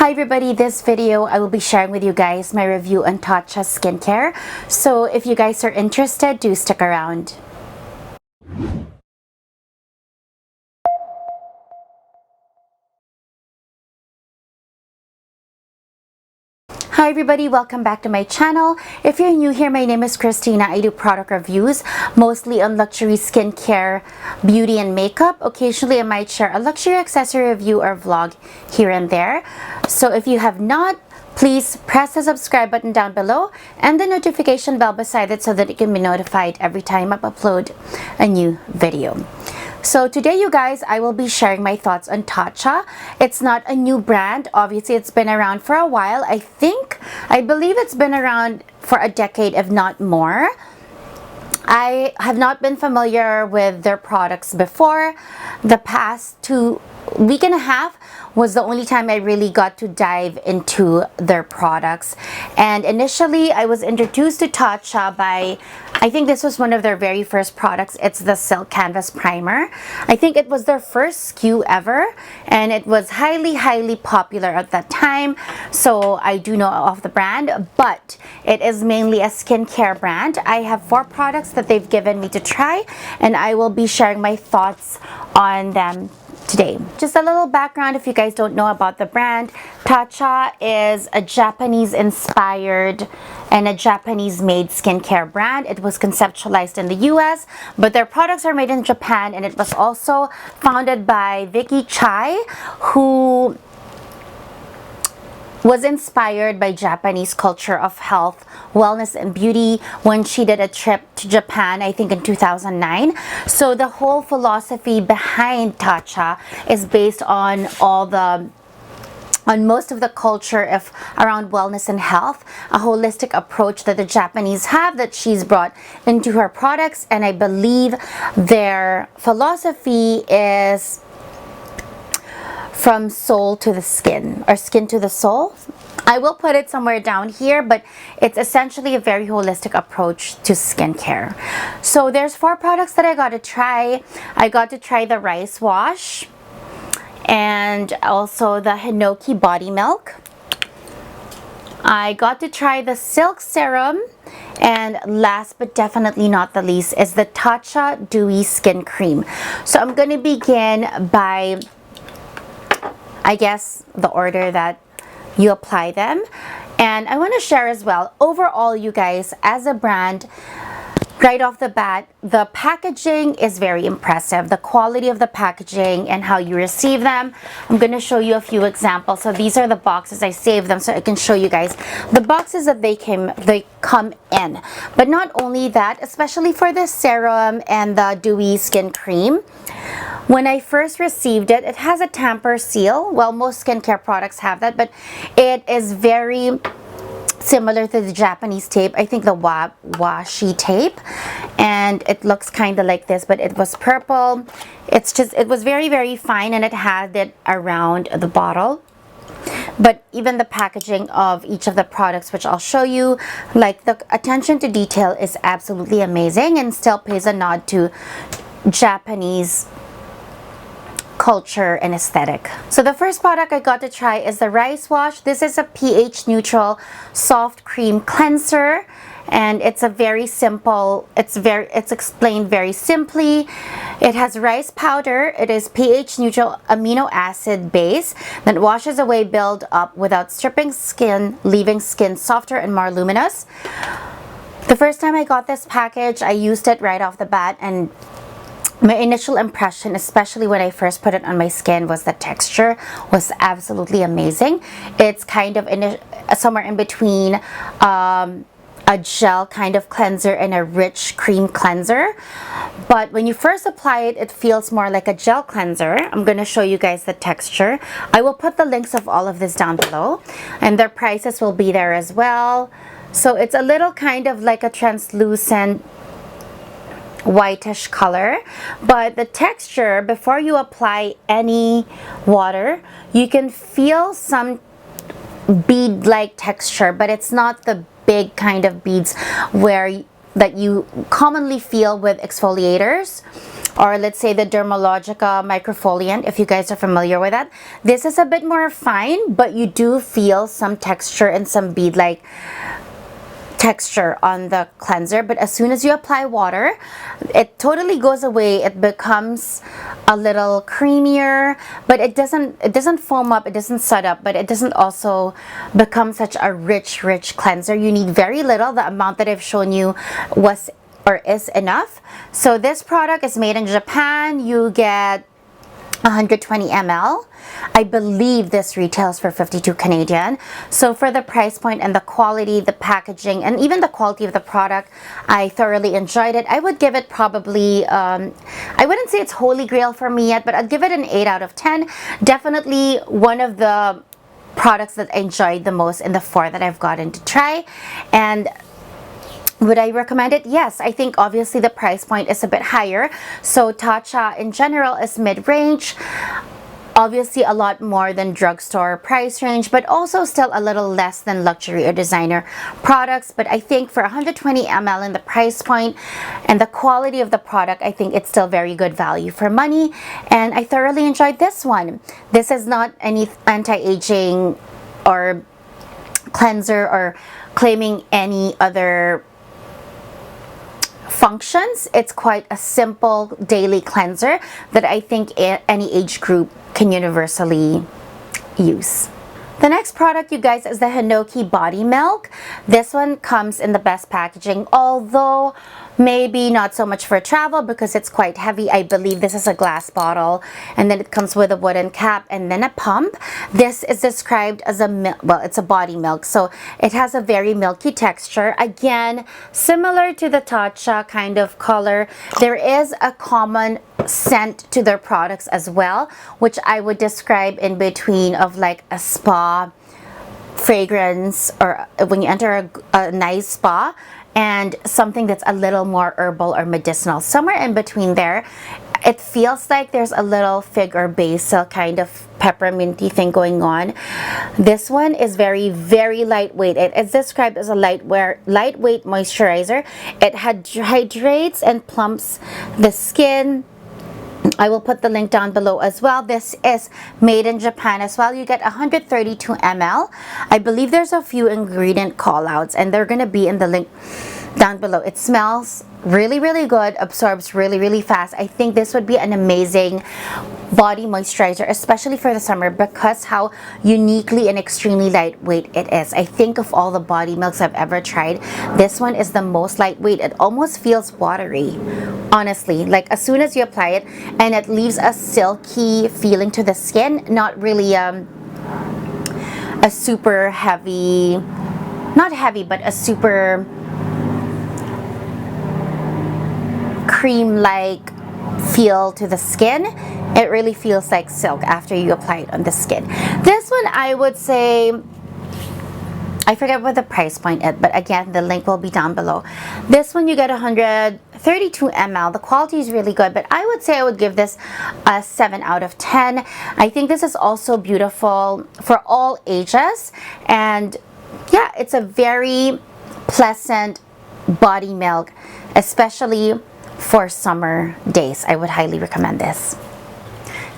Hi everybody, this video I will be sharing with you guys my review on Tatcha skincare. So if you guys are interested, do stick around. Hi everybody, welcome back to my channel. If you're new here, my name is Christina. I do product reviews, mostly on luxury skincare, beauty, and makeup. Occasionally I might share a luxury accessory review or vlog here and there. So if you have not, please press the subscribe button down below and the notification bell beside it so that you can be notified every time I upload a new video. So today, you guys, I will be sharing my thoughts on Tatcha. It's not a new brand. Obviously, it's been around for a while. I believe it's been around for a decade, if not more. I have not been familiar with their products before. The past week and a half was the only time I really got to dive into their products. And initially, I was introduced to Tatcha by, I think this was one of their very first products. It's the Silk Canvas Primer. I think it was their first SKU ever, and it was highly popular at that time. So I do know of the brand, but it is mainly a skincare brand. I have 4 products that they've given me to try, and I will be sharing my thoughts on them today. Just a little background if you guys don't know about the brand. Tatcha is a Japanese inspired and a Japanese made skincare brand. It was conceptualized in the US, but their products are made in Japan, and it was also founded by Vicky Chai, who was inspired by Japanese culture of health, wellness, and beauty when she did a trip to Japan, I think in 2009. So the whole philosophy behind Tatcha is based on most of the culture around wellness and health, a holistic approach that the Japanese have that she's brought into her products. And I believe their philosophy is from soul to the skin, or skin to the soul. I will put it somewhere down here, but it's essentially a very holistic approach to skincare. So there's 4 products that I got to try. I got to try the rice wash and also the Hinoki body milk. I got to try the silk serum, and last but definitely not the least is the Tatcha dewy skin cream. So I'm going to begin by, I guess, the order that you apply them. And I want to share as well, overall, you guys, as a brand, right off the bat, the packaging is very impressive. The quality of the packaging and how you receive them. I'm going to show you a few examples. So these are the boxes. I saved them so I can show you guys the boxes that they come in. But not only that, especially for the serum and the dewy skin cream, when I first received it, it has a tamper seal. Well, most skincare products have that, but it is very similar to the Japanese tape. I think the washi tape, and it looks kind of like this, but it was purple. It was very fine, and it had it around the bottle. But even the packaging of each of the products, which I'll show you, like the attention to detail is absolutely amazing and still pays a nod to Japanese culture and aesthetic. So the first product I got to try is the rice wash. This is a pH neutral soft cream cleanser, and it's a very simple, it's explained very simply. It has rice powder. It is pH neutral amino acid base that washes away build up without stripping skin, leaving skin softer and more luminous. The first time I got this package, I used it right off the bat, and my initial impression, especially when I first put it on my skin, was the texture was absolutely amazing. It's kind of somewhere in between a gel kind of cleanser and a rich cream cleanser. But when you first apply it, it feels more like a gel cleanser. I'm going to show you guys the texture. I will put the links of all of this down below, and their prices will be there as well. So it's a little kind of like a translucent whitish color, but the texture, before you apply any water, you can feel some bead-like texture, but it's not the big kind of beads that you commonly feel with exfoliators. or let's say the Dermalogica microfoliant, if you guys are familiar with that. This is a bit more fine, but you do feel some texture and some bead-like texture on the cleanser. But as soon as you apply water, it totally goes away. It becomes a little creamier, but it doesn't foam up, it doesn't sud up, but it doesn't also become such a rich cleanser. You need very little. The amount that I've shown you was or is enough. So this product is made in Japan. You get 120 ml. I believe this retails for 52 Canadian. So for the price point and the quality, the packaging, and even the quality of the product, I thoroughly enjoyed it. I would give it probably, I wouldn't say it's holy grail for me yet, but I'd give it an 8 out of 10. Definitely one of the products that I enjoyed the most in the 4 that I've gotten to try. And would I recommend it? Yes. I think obviously the price point is a bit higher. So Tatcha in general is mid-range. Obviously a lot more than drugstore price range, but also still a little less than luxury or designer products. But I think for 120 ml in the price point and the quality of the product, I think it's still very good value for money. And I thoroughly enjoyed this one. This is not any anti-aging or cleanser or claiming any other functions. It's quite a simple daily cleanser that I think any age group can universally use. The next product, you guys, is the Hinoki Body Milk. This one comes in the best packaging, although maybe not so much for travel because it's quite heavy. I believe this is a glass bottle, and then it comes with a wooden cap and then a pump. This is described as it's a body milk, so it has a very milky texture. Again, similar to the Tatcha kind of color. There is a common scent to their products as well, which I would describe in between of like a spa fragrance, or when you enter a nice spa, and something that's a little more herbal or medicinal. Somewhere in between there. It feels like there's a little fig or basil kind of pepperminty thing going on. This one is very lightweight. It is described as a lightweight moisturizer. It hydrates and plumps the skin. I will put the link down below as well. This is made in Japan as well. You get 132 ml. I believe there's a few ingredient callouts, and they're going to be in the link down below. It smells really good, absorbs really fast. I think this would be an amazing body moisturizer, especially for the summer, because how uniquely and extremely lightweight it is. I think of all the body milks I've ever tried, this one is the most lightweight. It almost feels watery, honestly. Like as soon as you apply it, and it leaves a silky feeling to the skin, not really a super heavy, not heavy, but a super cream-like feel to the skin. It really feels like silk after you apply it on the skin. This one, I would say, I forget what the price point is, but again, the link will be down below. This one you get 132 ml. The quality is really good, but I would say I would give this a 7 out of 10. I think this is also beautiful for all ages, and yeah, it's a very pleasant body milk, especially for summer days. I would highly recommend this.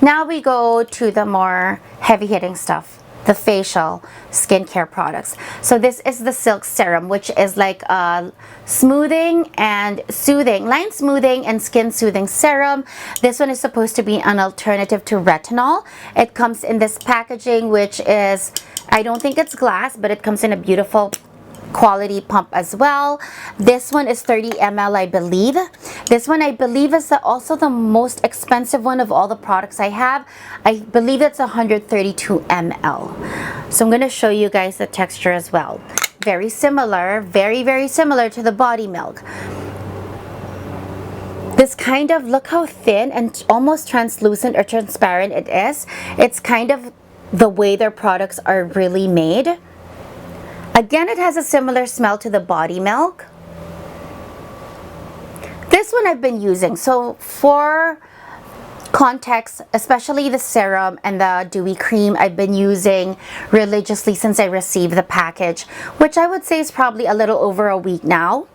Now we go to the more heavy-hitting stuff, the facial skincare products. So this is the Silk Serum, which is like a smoothing and soothing, line smoothing and skin soothing serum. This one is supposed to be an alternative to retinol. It comes in this packaging, which is, I don't think it's glass, but it comes in a beautiful quality pump as well. This one is 30 ml, I believe. This one, I believe, is also the most expensive one of all the products I have. I believe it's 132 ml. So I'm going to show you guys the texture as well. Very similar, very similar to the body milk. This kind of, look how thin and almost translucent or transparent it is. It's kind of the way their products are really made. Again, it has a similar smell to the body milk. This one I've been using. So for context, especially the serum and the dewy cream, I've been using religiously since I received the package, which I would say is probably a little over a week now.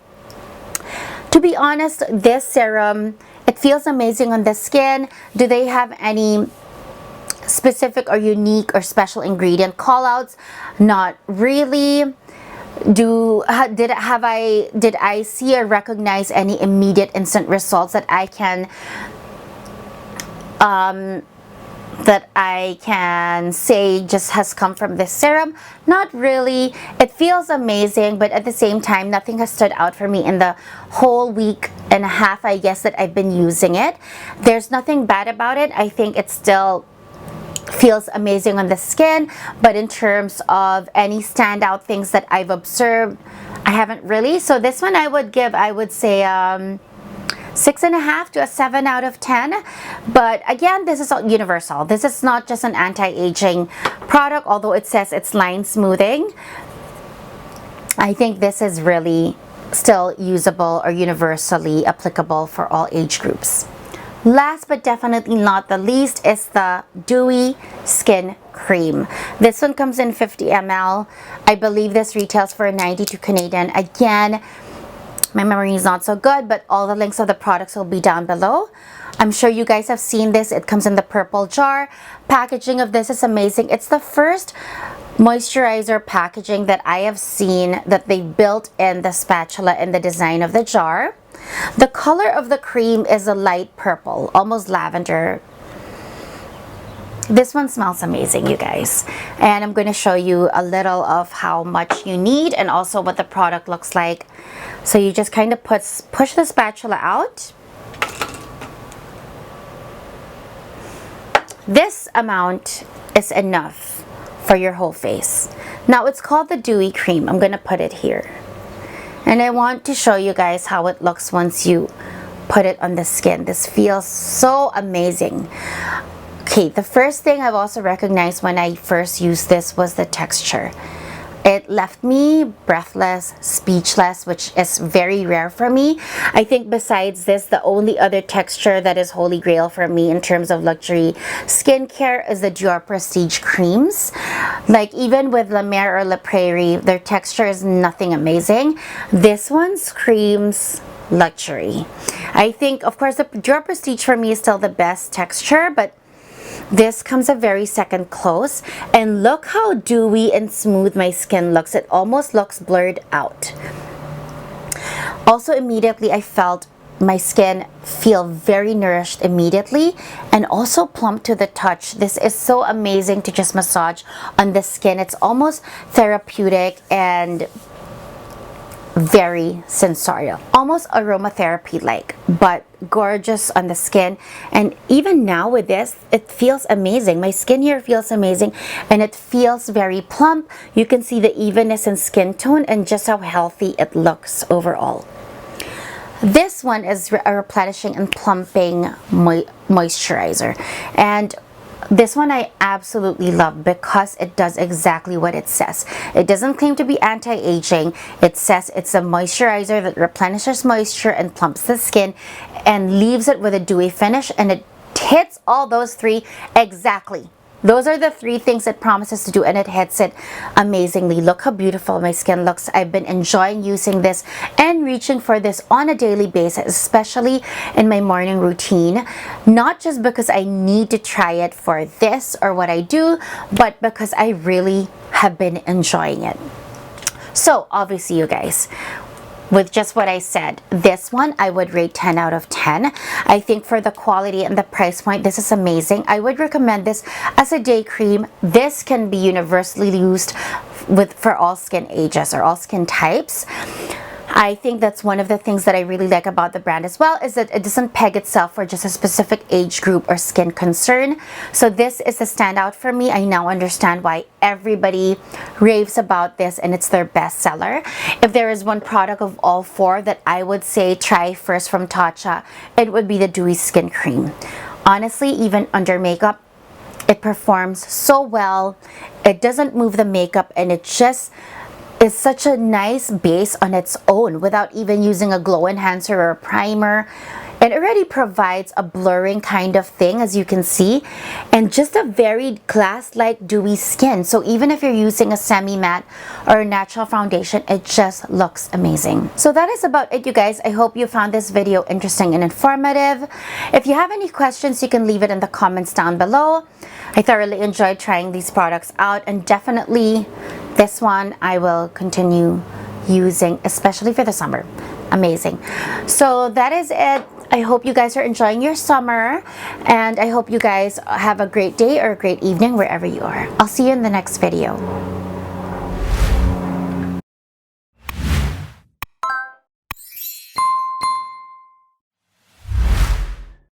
To be honest, this serum It feels amazing on the skin. Do they have any specific or unique or special ingredient callouts? Not really. Did I see or recognize any immediate instant results that I can say just has come from this serum? Not really. It feels amazing, but at the same time, nothing has stood out for me in the whole week and a half, I guess, that I've been using it. There's nothing bad about it. I think it still feels amazing on the skin, but in terms of any standout things that I've observed, I haven't really. So this one I would say 6.5 to a 7 out of 10. But again, this is universal. This is not just an anti-aging product, although it says it's line smoothing. I think this is really still usable or universally applicable for all age groups. Last but definitely not the least is the Dewy Skin Cream. This one comes in 50 ml. I believe this retails for 92 Canadian. Again, my memory is not so good, but all the links of the products will be down below. I'm sure you guys have seen this. It comes in the purple jar. Packaging of this is amazing. It's the first moisturizer packaging that I have seen that they built in the spatula in the design of the jar. The color of the cream is a light purple, almost lavender. This one smells amazing, you guys. And I'm going to show you a little of how much you need and also what the product looks like. So you just kind of push the spatula out. This amount is enough for your whole face. Now it's called the Dewy Cream. I'm going to put it here. And I want to show you guys how it looks once you put it on the skin. This feels so amazing. Okay, the first thing I've also recognized when I first used this was the texture. It left me breathless, speechless, which is very rare for me. I think besides this, the only other texture that is holy grail for me in terms of luxury skincare is the Dior Prestige creams. Like even with La Mer or La Prairie, their texture is nothing amazing. This one screams luxury. I think, of course, the Dior Prestige for me is still the best texture, but this comes a very second close. And look how dewy and smooth my skin looks. It almost looks blurred out. Also, immediately I felt my skin feel very nourished immediately and also plump to the touch. This is so amazing to just massage on the skin. It's almost therapeutic and very sensorial, almost aromatherapy like, but gorgeous on the skin. And even now with this, it feels amazing. My skin here feels amazing and it feels very plump. You can see the evenness in skin tone and just how healthy it looks overall. This one is a replenishing and plumping moisturizer, and this one I absolutely love because it does exactly what it says. It doesn't claim to be anti-aging. It says it's a moisturizer that replenishes moisture and plumps the skin and leaves it with a dewy finish, and it hits all those three exactly. Those are the three things it promises to do, and it hits it amazingly. Look how beautiful my skin looks. I've been enjoying using this and reaching for this on a daily basis, especially in my morning routine. Not just because I need to try it for this or what I do, but because I really have been enjoying it. So obviously, you guys, with just what I said, this one I would rate 10 out of 10. I think for the quality and the price point, this is amazing. I would recommend this as a day cream. This can be universally used for all skin ages or all skin types. I think that's one of the things that I really like about the brand as well, is that it doesn't peg itself for just a specific age group or skin concern. So this is a standout for me. I now understand why everybody raves about this and it's their best seller. If there is one product of all four that I would say try first from Tatcha, it would be the Dewy Skin Cream. Honestly, even under makeup, it performs so well. It doesn't move the makeup, and it just is such a nice base on its own without even using a glow enhancer or a primer. It already provides a blurring kind of thing, as you can see, and just a very glass-like dewy skin. So even if you're using a semi-matte or a natural foundation, it just looks amazing. So that is about it, you guys. I hope you found this video interesting and informative. If you have any questions, you can leave it in the comments down below. I thoroughly enjoyed trying these products out, and definitely this one I will continue using, especially for the summer. Amazing. So that is it. I hope you guys are enjoying your summer, and I hope you guys have a great day or a great evening wherever you are. I'll see you in the next video.